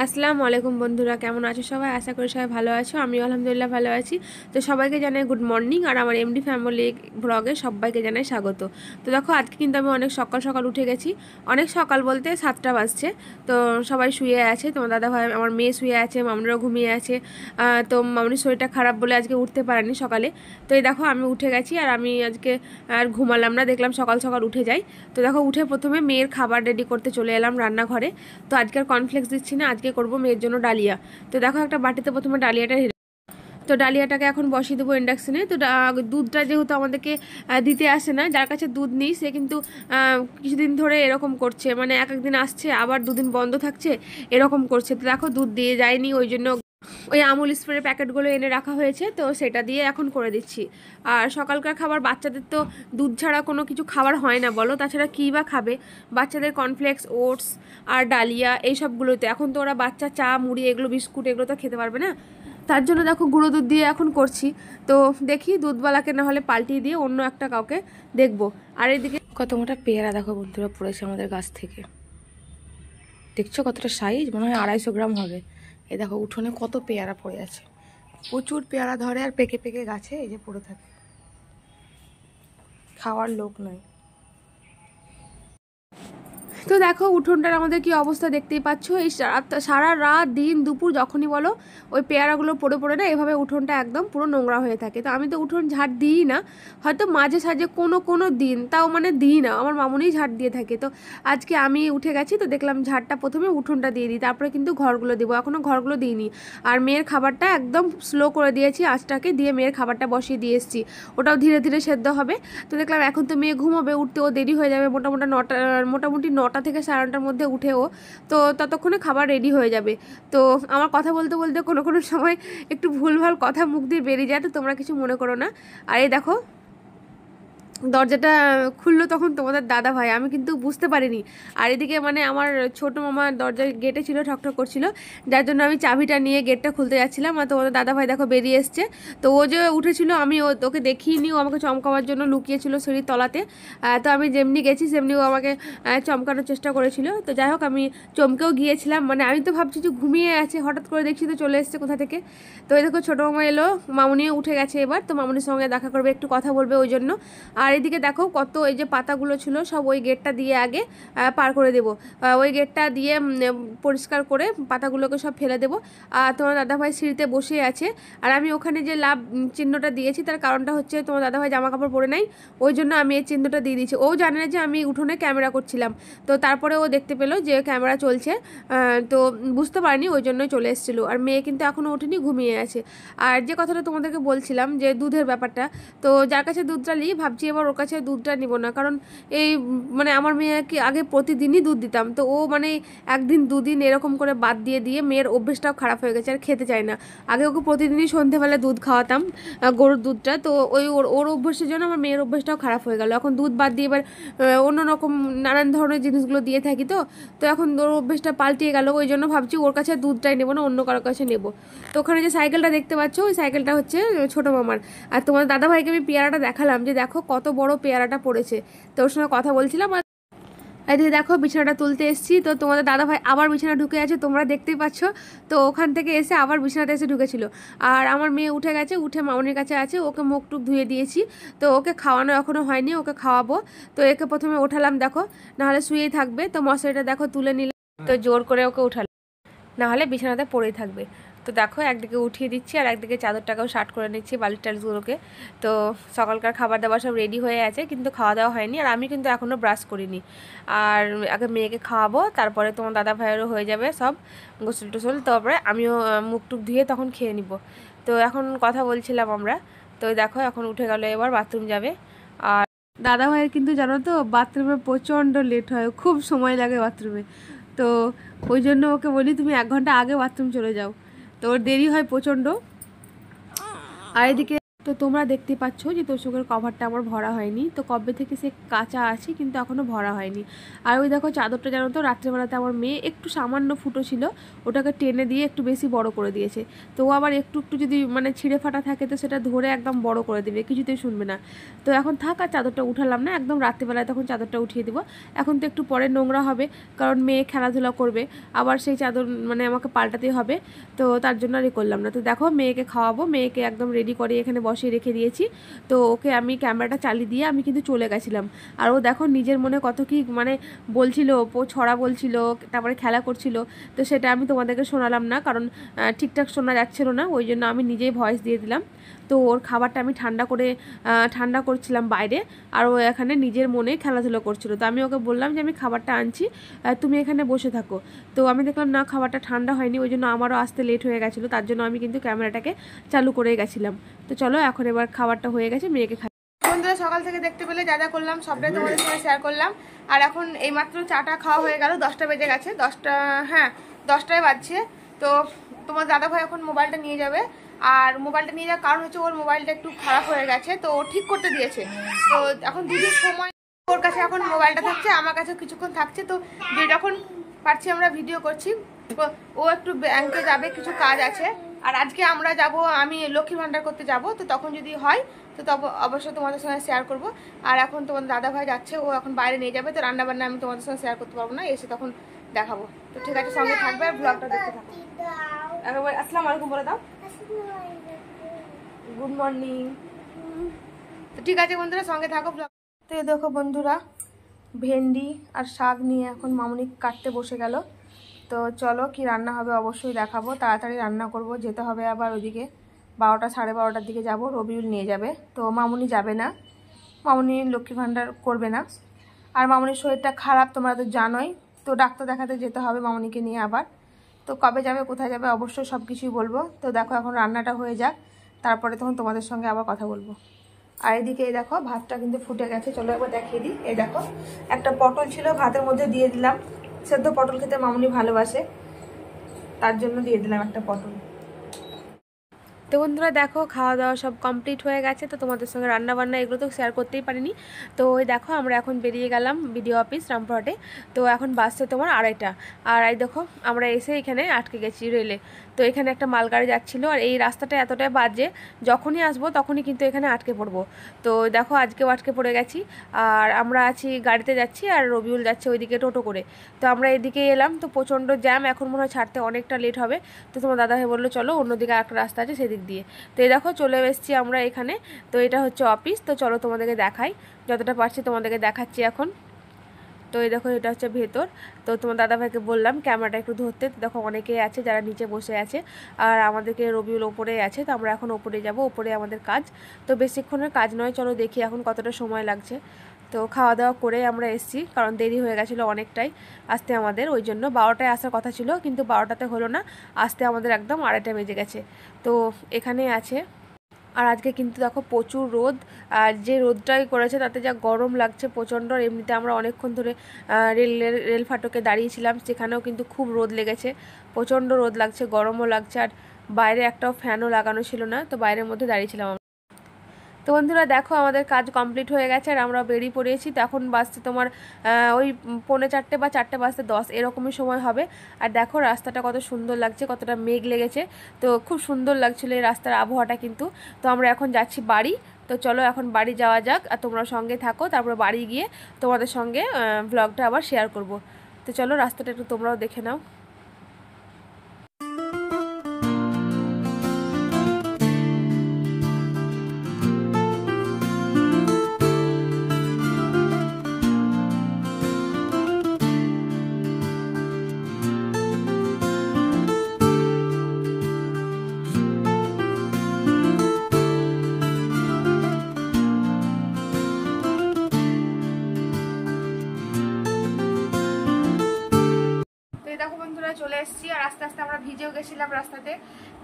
আসসালামু আলাইকুম বন্ধুরা, কেমন আছো সবাই? আশা করি সবাই ভালো আছো। আমিও আলহামদুলিল্লাহ ভালো আছি। তো সবাইকে জানাই গুড মর্নিং, আর আমার এমডি ফ্যামিলি ব্লগে সবাইকে জানাই স্বাগত। তো দেখো, আজকে কিন্তু আমি অনেক সকাল সকাল উঠে গেছি। অনেক সকাল বলতে 7টা বাজছে। তো সবাই শুয়ে আছে, তোমার দাদা ভাই, আমার মেয়ে শুয়ে আছে, মামনিরাও ঘুমিয়ে আছে। তো মামনির শরীরটা খারাপ বলে আজকে উঠতে পারেনি সকালে। তো এই দেখো, আমি উঠে গেছি, আর আমি আজকে আর ঘুমালাম না, দেখলাম সকাল সকাল উঠে যাই। তো দেখো, উঠে প্রথমে মেয়ের খাবার রেডি করতে চলে এলাম রান্নাঘরে। তো আজকে আর কর্নফ্লেক্স দিচ্ছি না, আজকে করবো মেয়ের জন্য ডালিয়া। তো দেখো, একটা বাটিতে প্রথমে ডালিয়াটা তো ডালিয়াটাকে এখন বসিয়ে দেবো ইন্ডাকশনে। তো দুধটা যেহেতু আমাদেরকে দিতে আসে না, যার কাছে দুধ নেই সে কিন্তু কিছুদিন ধরে এরকম করছে, মানে এক একদিন আসছে আবার দুদিন বন্ধ থাকছে, এরকম করছে। তো দেখো, দুধ দিয়ে যায়নি, ওই জন্য ওই আমুল স্প্রে প্যাকেটগুলো এনে রাখা হয়েছে, তো সেটা দিয়ে এখন করে দিচ্ছি। আর সকালকার খাবার বাচ্চাদের তো দুধ ছাড়া কোনো কিছু খাবার হয় না বলো, তাছাড়া কী বা খাবে? বাচ্চাদের কর্নফ্লেক্স, ওটস আর ডালিয়া এই সবগুলোতে এখন তো ওরা বাচ্চা চা মুড়ি এগুলো বিস্কুট এগুলো তো খেতে পারবে না। তার জন্য দেখো গুঁড়ো দুধ দিয়ে এখন করছি। তো দেখি দুধওয়ালাকে না হলে পাল্টিয়ে দিয়ে অন্য একটা কাউকে দেখবো। আর এদিকে কত মোটা পেয়ারা দেখো বন্ধুরা পড়েছে আমাদের গাছ থেকে, দেখছো কতটা সাইজ, মনে হয় 250 গ্রাম হবে। এই দেখো, উঠোনে কত পেয়ারা পড়ে আছে, প্রচুর পেয়ারা ধরে আর পেকে পেকে গাছে এই যে পড়ে থাকে, খাওয়ার লোক নয়। তো দেখো উঠোনটার আমাদের কি অবস্থা দেখতেই পাচ্ছ। এই সারা রাত দিন দুপুর যখনই বলো ওই পেয়ারাগুলো পড়ে পড়ে না এভাবে উঠোনটা একদম পুরো নোংরা হয়ে থাকে। তো আমি তো উঠোন ঝাড় দিই না, হয়তো মাঝে সাঝে কোনো দিন তাও মানে দিই না, আমার মামুনিই ঝাড় দিয়ে থাকে। তো আজকে আমি উঠে গেছি, তো দেখলাম ঝাড়টা প্রথমে উঠোনটা দিয়ে দিই, তারপরে কিন্তু ঘরগুলো দেবো, এখনও ঘরগুলো দিইনি। আর মেয়ের খাবারটা একদম স্লো করে দিয়েছি আঁচটাকে, দিয়ে মেয়ের খাবারটা বসিয়ে দিয়ে এসেছি, ওটাও ধীরে ধীরে সেদ্ধ হবে। তো দেখলাম এখন তো মেয়ে ঘুমোবে, উঠতেও দেরি হয়ে যাবে, মোটামুটি 9টা থেকে 9:30টার মধ্যে উঠেও, তো ততক্ষণে খাবার রেডি হয়ে যাবে। তো আমার কথা বলতে বলতে কোনো সময় একটু ভুলভাল কথা মুখ দিয়ে বেরিয়ে যায়, তো তোমরা কিছু মনে করো না। আর এই দেখো, দরজাটা খুললো তখন তোমাদের দাদা ভাই, আমি কিন্তু বুঝতে পারিনি। আর এদিকে মানে আমার ছোট মামা দরজার গেটে ছিল, ঠকঠক করছিল, যার জন্য আমি চাবিটা নিয়ে গেটটা খুলতে যাচ্ছিলাম। আর তোমাদের দাদা ভাই দেখো বেরিয়ে এসছে। তো ও যে উঠেছিল আমি ওকে দেখিনি, ও আমাকে চমকাবার জন্য লুকিয়েছিল সিঁড়ির তলাতে। তো আমি যেমনি গেছি সেমনি ও আমাকে চমকানোর চেষ্টা করেছিল। তো যাই হোক, আমি চমকেও গিয়েছিলাম, মানে আমি তো ভাবছি যে ঘুমিয়ে আছে, হঠাৎ করে দেখছি তো চলে এসছে কোথা থেকে। তো এই দেখো ছোটো মামা এলো, মামুনিও উঠে গেছে এবার, তো মামুনির সঙ্গে দেখা করবে, একটু কথা বলবে ওই জন্য। আর এদিকে দেখো কত এই যে পাতাগুলো ছিল সব ওই গেটটা দিয়ে আগে পার করে দেবো, ওই গেটটা দিয়ে পরিষ্কার করে পাতাগুলোকে সব ফেলে দেবো। আর তোমার দাদাভাই সিঁড়িতে বসে আছে, আর আমি ওখানে যে লাভ চিহ্নটা দিয়েছি তার কারণটা হচ্ছে তোমার দাদাভাই জামা কাপড় পরে নাই, ওই জন্য আমি এই চিহ্নটা দিয়ে দিয়েছি। ও জানে না যে আমি উঠোনে ক্যামেরা করছিলাম, তো তারপরে ও দেখতে পেলো যে ক্যামেরা চলছে, তো বুঝতে পারিনি, ওই জন্যই চলে এসেছিলো। আর মেয়ে কিন্তু এখনও ওঠেনি, ঘুমিয়ে আছে। আর যে কথাটা তোমাদেরকে বলছিলাম যে দুধের ব্যাপারটা, তো যার কাছে দুধটা নিই ভাবছি এবার ওর কাছে দুধটা নিব না, কারণ এই মানে আমার মেয়েকে আগে প্রতিদিনই দুধ দিতাম, তো ও মানে একদিন দুদিন এরকম করে বাদ দিয়ে দিয়ে মেয়ের অভ্যেসটাও খারাপ হয়ে গেছে, আর খেতে চায় না। আগে ওকে প্রতিদিনই সন্ধেবেলা দুধ খাওয়াতাম, গরুর দুধটা, তো ওই ওর অভ্যেসের জন্য আমার মেয়ের অভ্যেসটাও খারাপ হয়ে গেল। এখন দুধ বাদ দিয়ে এবার অন্য রকম নানান ধরনের জিনিসগুলো দিয়ে থাকি, তো তো এখন ওর অভ্যেসটা পাল্টিয়ে গেল, ওই জন্য ভাবছি ওর কাছে দুধটাই নেবো না, অন্য কারোর কাছে নেবো। তো ওখানে যে সাইকেলটা দেখতে পাচ্ছ ওই সাইকেলটা হচ্ছে ছোটো মামার। আর তোমার দাদাভাইকে আমি পেয়ারাটা দেখালাম যে দেখো কত বড় পেয়ারাটা পড়েছে, তো ওর সঙ্গে কথা বলছিলাম। আর এদিকে দেখো বিছানাটা তুলতে এসেছি, তো তোমাদের দাদাভাই আবার বিছানা ঢুকে আছে, তোমরা দেখতেই পাচ্ছ। তো ওখান থেকে এসে আবার বিছানাতে এসে ঢুকেছিল। আর আমার মেয়ে উঠে গেছে, উঠে মামনির কাছে আছে, ওকে মুখ টুক ধুয়ে দিয়েছি। তো ওকে খাওয়ানো এখনও হয়নি, ওকে খাওয়াবো। তো একে প্রথমে ওঠালাম দেখো, নাহলে শুয়েই থাকবে, তো মশারিটা দেখো তুলে নিলাম, তো জোর করে ওকে উঠালাম, নাহলে বিছানাতে পড়েই থাকবে। তো দেখো একদিকে উঠিয়ে দিচ্ছি আর একদিকে চাদরটাকেও শার্ট করে নিচ্ছি বালিশ টালিশগুলোকে। তো সকালকার খাবার দাবার সব রেডি হয়ে আছে, কিন্তু খাওয়া দাওয়া হয়নি, আর আমি কিন্তু এখনও ব্রাশ করিনি। আর আগে মেয়েকে খাওয়াবো, তারপরে তোমার দাদা ভাইয়েরও হয়ে যাবে সব গোসল টোসল, তারপরে আমিও মুখ টুক ধুয়ে তখন খেয়ে নিব। তো এখন কথা বলছিলাম আমরা, তো দেখো এখন উঠে গেল, এবার বাথরুম যাবে। আর দাদা ভাইয়ের কিন্তু জানো তো বাথরুমে প্রচণ্ড লেট হয়, খুব সময় লাগে বাথরুমে। তো ওই জন্য ওকে বলি তুমি 1 ঘন্টা আগে বাথরুম চলে যাও, তো ওর দেরি হয় প্রচণ্ড। আর এদিকে তো তোমরা দেখতে পাচ্ছ যে তোষকের কভারটা আমার ভরা হয়নি, তো কবে থেকে সে কাঁচা আছে কিন্তু এখনও ভরা হয়নি। আর ওই দেখো চাদরটা জানো তো রাত্রেবেলাতে আমার মেয়ে একটু সামান্য ফুটো ছিল, ওটাকে টেনে দিয়ে একটু বেশি বড় করে দিয়েছে। তো ও আবার একটু একটু যদি মানে ছিঁড়ে ফাটা থাকে তো সেটা ধরে একদম বড় করে দেবে, কিছুতেই শুনবে না। তো এখন থাক, আর চাদরটা উঠালাম না, একদম রাত্রেবেলায় তখন চাদরটা উঠিয়ে দিব। এখন তো একটু পরে নোংরা হবে, কারণ মেয়ে খেলাধুলা করবে, আবার সেই চাদর মানে আমাকে পাল্টাতেই হবে। তো তার জন্য আর করলাম না। তো দেখো মেয়েকে খাওয়াবো, মেয়েকে একদম রেডি করে এখানে বসিয়ে রেখে দিয়েছি। তো ওকে আমি ক্যামেরাটা চালিয়ে দিয়ে আমি কিন্তু চলে গেছিলাম। আর ও দেখো নিজের মনে কত কি মানে বলছিল, ছড়া বলছিল, তারপরে খেলা করছিল। তো সেটা আমি তোমাদেরকে শোনালাম না, কারণ ঠিকঠাক শোনা যাচ্ছিল না, ওই জন্য আমি নিজেই ভয়েস দিয়ে দিলাম। তো ওর খাবারটা আমি ঠান্ডা করছিলাম বাইরে, আর ও এখানে নিজের মনে খেলাধুলো করছিল। তো আমি ওকে বললাম যে আমি খাবারটা আনছি, তুমি এখানে বসে থাকো। তো আমি দেখলাম না, খাবারটা ঠান্ডা হয়নি, ওই জন্য আমারও আসতে লেট হয়ে গেছিলো, তার জন্য আমি কিন্তু ক্যামেরাটাকে চালু করে গেছিলাম। তো চলো এখন এবার খাবারটা হয়ে গেছে, মেয়েকে খাই। বন্ধুরা সকাল থেকে দেখতে পেলে যা যা করলাম সবটাই তোমাদের সঙ্গে শেয়ার করলাম। আর এখন এইমাত্র চাটা খাওয়া হয়ে গেল, 10টা বেজে গেছে, 10টা, হ্যাঁ 10টায় বাজছে। তো তোমার দাদাভাই এখন মোবাইলটা নিয়ে যাবে। আর মোবাইলটা নিয়ে যাওয়ার কারণ হচ্ছে ওর মোবাইলটা একটু খারাপ হয়ে গেছে, তো ও ঠিক করতে দিয়েছে। তো এখন দিদির সময় ওর কাছে এখন মোবাইলটা থাকছে, আমার কাছে কিছুক্ষণ থাকছে। তো যখন পারছি আমরা ভিডিও করছি। ও একটু ব্যাংকে যাবে, কিছু কাজ আছে। আর আজকে আমরা যাব, আমি লক্ষ্মী ভান্ডার করতে যাব, তো তখন যদি হয় তো অবশ্যই তোমাদের সঙ্গে শেয়ার করব। আর এখন তোমার দাদা ভাই যাচ্ছে, ও এখন বাইরে নিয়ে যাবে, তো রান্না বান্না আমি তোমাদের সঙ্গে শেয়ার করতে পারবো না, এসে তখন দেখাবো। তো ঠিক আছে, সঙ্গে থাকবে আর ব্লগটা দেখতে থাকো। একবার আসসালামু আলাইকুম বলে দাও, গুড মর্নিং। তো ঠিক আছে বন্ধুরা, সঙ্গে থাকো ব্লগ। তো এই দেখো বন্ধুরা, ভেন্ডি আর শাক নিয়ে এখন মামুনি কাটতে বসে গেল। তো চলো কি রান্না হবে অবশ্যই দেখাবো, তাড়াতাড়ি রান্না করব, যেতে হবে আবার ওইদিকে। 12টা সাড়ে 12টার দিকে যাব, রবিউল নিয়ে যাবে। তো মামুনি যাবে না, মামুনি লক্ষ্মী ভান্ডার করবে না। আর মামুনির শরীরটা খারাপ তোমরা তো জানোই, তো ডাক্তার দেখাতে যেতে হবে মামুনিকে নিয়ে আবার। তো কবে যাবে, কোথায় যাবে অবশ্যই সব কিছুই বলবো। তো দেখো এখন রান্নাটা হয়ে যাক, তারপরে তখন তোমাদের সঙ্গে আবার কথা বলবো। আর এদিকে এই দেখো ভাতটা কিন্তু ফুটে গেছে, চলো একবার দেখিয়ে দিই। এই দেখো একটা পটল ছিল, ভাতের মধ্যে দিয়ে দিলাম। সেদ্ধ পটল খেতে মামুনি ভালোবাসে, তার জন্য দিয়ে দিলাম একটা পটল। তো বন্ধুরা দেখো খাওয়া দাওয়া সব কমপ্লিট হয়ে গেছে। তো তোমাদের সঙ্গে রান্না বান্না এগুলো তো শেয়ার করতেই পারিনি। তো ওই দেখো আমরা এখন বেরিয়ে গেলাম বিডিও অফিস রামপুরহাটে। তো এখন বাসছে তোমার 2:30। আর এই দেখো আমরা এসে এখানে আটকে গেছি রেলে। তো এখানে একটা মালগাড়ি যাচ্ছিলো, আর এই রাস্তাটা এতটাই বাজে, যখনই আসবো তখনই কিন্তু এখানে আটকে পড়বো। তো দেখো আজকেও আটকে পড়ে গেছি। আর আমরা আছি গাড়িতে যাচ্ছি, আর রবিউল যাচ্ছে ওইদিকে টোটো করে। তো আমরা এদিকে এলাম, তো প্রচণ্ড জ্যাম, এখন মনে হয় ছাড়তে অনেকটা লেট হবে। তো তোমার দাদাভাই বললো চলো অন্যদিকে একটা রাস্তা আছে সেদিক দিয়ে। তো এই দেখো চলে এসেছি আমরা এখানে। তো এটা হচ্ছে অফিস, তো চলো তোমাদেরকে দেখাই, যতটা পারছি তোমাদেরকে দেখাচ্ছি এখন। তো এই দেখো এটা হচ্ছে ভেতর। তো তোমার দাদাভাইকে বললাম ক্যামেরাটা একটু ধরতে। দেখো অনেকেই আছে যারা নিচে বসে আছে, আর আমাদেরকে রবিউল ওপরে আছে। তো আমরা এখন ওপরে যাব, ওপরে আমাদের কাজ। তো বেশিক্ষণের কাজ নয়, চলো দেখি এখন কতটা সময় লাগছে। তো খাওয়া দাওয়া করে আমরা এসেছি, কারণ দেরি হয়ে গেছিলো অনেকটাই আসতে আমাদের, ওই জন্য 12টায় আসার কথা ছিল, কিন্তু 12টাতে হলো না, আসতে আমাদের একদম 2:30 বেজে গেছে। তো এখানে আছে। আর আজকে কিন্তু দেখো প্রচুর রোদ, আর যে রোদটাই করেছে তাতে যা গরম লাগছে প্রচণ্ড। আর এমনিতে আমরা অনেকক্ষণ ধরে রেল ফাটকে দাঁড়িয়েছিলাম, সেখানেও কিন্তু খুব রোদ লেগেছে, প্রচণ্ড রোদ লাগছে, গরমও লাগছে। আর বাইরে একটাও ফ্যানও লাগানো ছিল না, তো বাইরের মধ্যে দাঁড়িয়েছিলাম। তো বন্ধুরা দেখো আমাদের কাজ কমপ্লিট হয়ে গেছে, আর আমরা বেরিয়ে পড়েছি। তো এখন বাজছে তোমার ওই 3:45 বা 4:10 এরকমই সময় হবে। আর দেখো রাস্তাটা কত সুন্দর লাগছে, কতটা মেঘ লেগেছে, তো খুব সুন্দর লাগছিলো এই রাস্তার আবহাওয়াটা কিন্তু। তো আমরা এখন যাচ্ছি বাড়ি। তো চলো এখন বাড়ি যাওয়া যাক, আর তোমরা সঙ্গে থাকো, তারপরে বাড়ি গিয়ে তোমাদের সঙ্গে ব্লগটা আবার শেয়ার করব। তো চলো রাস্তাটা একটু তোমরাও দেখে নাও। দেখো বন্ধুরা চলে এসেছি, আর আস্তে আস্তে আমরা ভিজেও গেছিলাম রাস্তাতে।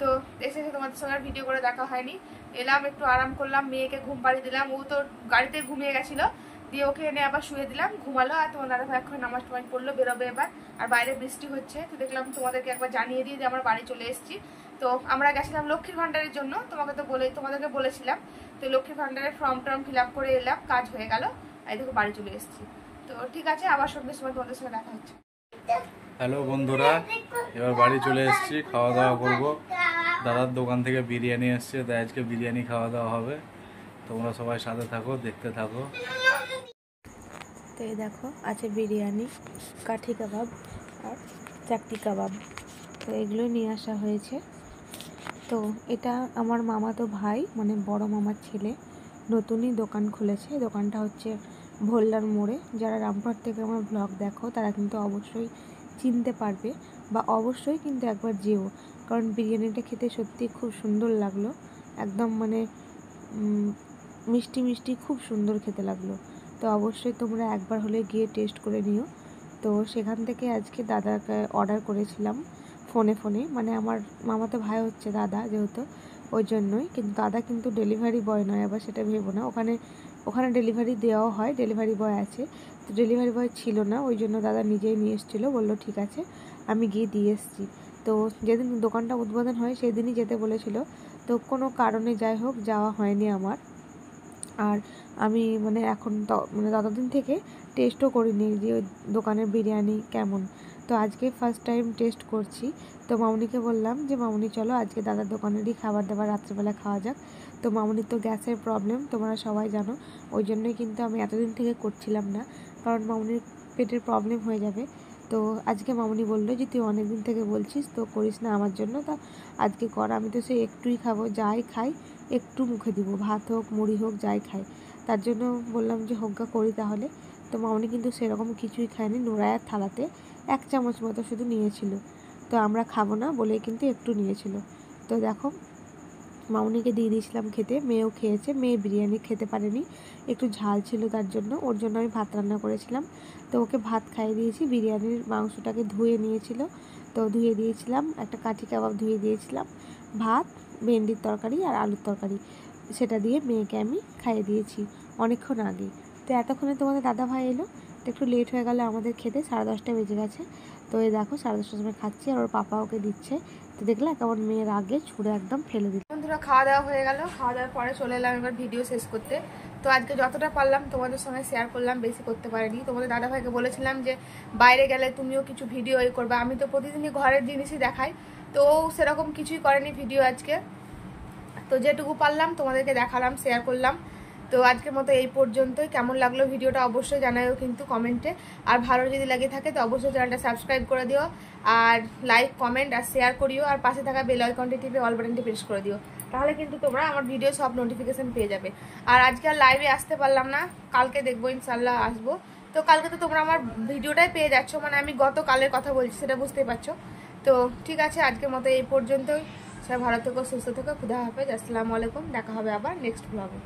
তো এসে তোমাদের সঙ্গে ভিডিও করে দেখা হয়নি, এলাম একটু আরাম করলাম, মেয়েকে ঘুম পাড়িয়ে দিলাম, ও তো গাড়িতে ঘুমিয়ে গেছিলো। দিয়ে ওকে এনে আবার শুয়ে দিলাম, ঘুমালো। আর তোমার দাদাভাই এখন নামাজ টামাজ পড়লো, বেরোবে এবার। আর বাইরে বৃষ্টি হচ্ছে, তো দেখলাম তোমাদেরকে একবার জানিয়ে দিই যে আমরা বাড়ি চলে এসেছি। তো আমরা গেছিলাম লক্ষ্মীর ভান্ডারের জন্য, তোমাদেরকে বলেছিলাম। তো লক্ষ্মীর ভান্ডারের ফর্ম টর্ম ফিল আপ করে এলাম, কাজ হয়ে গেল, এই দেখো বাড়ি চলে এসেছি। তো ঠিক আছে, আবার সন্ধ্যের সময় তোমাদের সঙ্গে দেখা হচ্ছে। হ্যালো বন্ধুরা, এবার বাড়ি চলে এসেছি, খাওয়া দাওয়া করবো। দাদার দোকান থেকে বিরিয়ানি এসছে, তাই আজকে বিরিয়ানি খাওয়া দাওয়া হবে। তোমরা সবাই সাথে থাকো, দেখতে থাকো। তো এই দেখো আছে বিরিয়ানি, কাঠি কাবাব আর চাকতি কাবাব, তো এগুলোই নিয়ে আসা হয়েছে। তো এটা আমার মামাতো ভাই, মানে বড় মামার ছেলে, নতুনই দোকান খুলেছে। দোকানটা হচ্ছে ভোল্লার মোড়ে। যারা রামপুরহাট থেকে আমার ব্লগ দেখো তারা কিন্তু অবশ্যই চিনতে পারবে, বা অবশ্যই কিন্তু একবার যেও, কারণ বিরিয়ানিটা খেতে সত্যি খুব সুন্দর লাগলো। একদম মানে মিষ্টি মিষ্টি, খুব সুন্দর খেতে লাগলো। তো অবশ্যই তোমরা একবার হলে গিয়ে টেস্ট করে নিও। তো সেখান থেকে আজকে দাদাকে অর্ডার করেছিলাম ফোনে, মানে আমার মামাতো ভাই হচ্ছে দাদা যেহেতু, ওই জন্যই। কিন্তু দাদা কিন্তু ডেলিভারি বয় নয়, আবার সেটা ভেবো না। ওখানে ডেলিভারি দেওয়াও হয়, ডেলিভারি বয় আছে। তো ডেলিভারি বয় ছিল না, ওই জন্য দাদা নিজেই নিয়ে এসেছিলো, বললো ঠিক আছে আমি গিয়ে দিয়ে এসেছি। তো যেদিন দোকানটা উদ্বোধন হয় সেই দিনই যেতে বলেছিল, তো কোনো কারণে যাই হোক যাওয়া হয়নি আমার। আর আমি মানে এখন মানে ততদিন থেকে টেস্টও করিনি যে ওই দোকানের বিরিয়ানি কেমন। তো আজকে ফার্স্ট টাইম টেস্ট করছি। তো মামুনিকে বললাম যে মামুনি চলো আজকে দাদার দোকানেরই খাবার দাবার রাত্রেবেলা খাওয়া যাক। তো মামুনির তো গ্যাসের প্রবলেম তোমরা সবাই জানো, ওই জন্যই কিন্তু আমি এতদিন থেকে করছিলাম না, কারণ মামুনির পেটের প্রবলেম হয়ে যাবে। তো আজকে মামুনি বললো যে তুই অনেক দিন থেকে বলছিস, তো করিস না আমার জন্য, তা আজকে কর। আমি তো সে একটুই খাবো, যাই খাই একটু মুখে দিব, ভাত হোক মুড়ি হোক যাই খাই, তার জন্য বললাম যে হোগা করি তাহলে। তো মামনি কিন্তু সেরকম কিছুই খায়নি, নোরায়ার থালাতে 1 চামচ মতো শুধু নিয়েছিল। তো আমরা খাবো না বলে কিন্তু একটু নিয়েছিল। তো দেখো মামনিকে দিয়ে দিয়েছিলাম খেতে, মেয়েও খেয়েছে। মেয়ে বিরিয়ানি খেতে পারেনি, একটু ঝাল ছিল তার জন্য, ওর জন্য আমি ভাত রান্না করেছিলাম। তো ওকে ভাত খাইয়ে দিয়েছি, বিরিয়ানির মাংসটাকে ধুয়ে নিয়েছিল, তো ধুয়ে দিয়েছিলাম। একটা কাঠি কাবাব ধুয়ে দিয়েছিলাম, ভাত, ভেন্ডির তরকারি আর আলুর তরকারি, সেটা দিয়ে মেয়েকে আমি খাইয়ে দিয়েছি অনেকক্ষণ আগে। তো এতক্ষণে তোমাদের দাদা ভাই এলো, তো একটু লেট হয়ে গেল আমাদের খেতে, 10:30 বেজে গেছে। তো এই দেখো 10:30 সময় খাচ্ছি, আর ওর পাপা ওকে দিচ্ছে। তো দেখলে কেমন মেয়ের আগে ছুঁড়ে একদম ফেলে দিল। বন্ধুরা খাওয়া দাওয়া হয়ে গেল, খাওয়া দাওয়ার পরে চলে এলাম এবার ভিডিও শেষ করতে। তো আজকে যতটা পারলাম তোমাদের সঙ্গে শেয়ার করলাম, বেশি করতে পারিনি। তোমাদের দাদাভাইকে বলেছিলাম যে বাইরে গেলে তুমিও কিছু ভিডিও করবে, আমি তো প্রতিদিনই ঘরের জিনিসই দেখাই, তো সেরকম কিছুই করেনি ভিডিও আজকে। তো যেটুকু পারলাম তোমাদেরকে দেখালাম, শেয়ার করলাম। তো আজকের মতো এই পর্যন্তই। কেমন লাগলো ভিডিওটা অবশ্যই জানাও কিন্তু কমেন্টে, আর ভালো যদি লাগে থাকে তো অবশ্যই চ্যানেলটা সাবস্ক্রাইব করে দিও, আর লাইক কমেন্ট আর শেয়ার করিও, আর পাশে থাকা বেল আইকনটি টিপে অল বাটনটি প্রেস করে দিও, তাহলে কিন্তু তোমরা আমার ভিডিও সব নোটিফিকেশন পেয়ে যাবে। আর আজকে আর লাইভে আসতে পারলাম না, কালকে দেখবো ইনশাল্লাহ আসবো। তো কালকে তো তোমরা আমার ভিডিওটাই পেয়ে যাচ্ছ, মানে আমি গতকালের কথা বলছি, সেটা বুঝতেই পারছো। তো ঠিক আছে, আজকের মতো এই পর্যন্তই। সবাই ভালো থেকো, সুস্থ থেকো, খুদা হাফেজ, আসসালামু আলাইকুম। দেখা হবে আবার নেক্সট ব্লগে।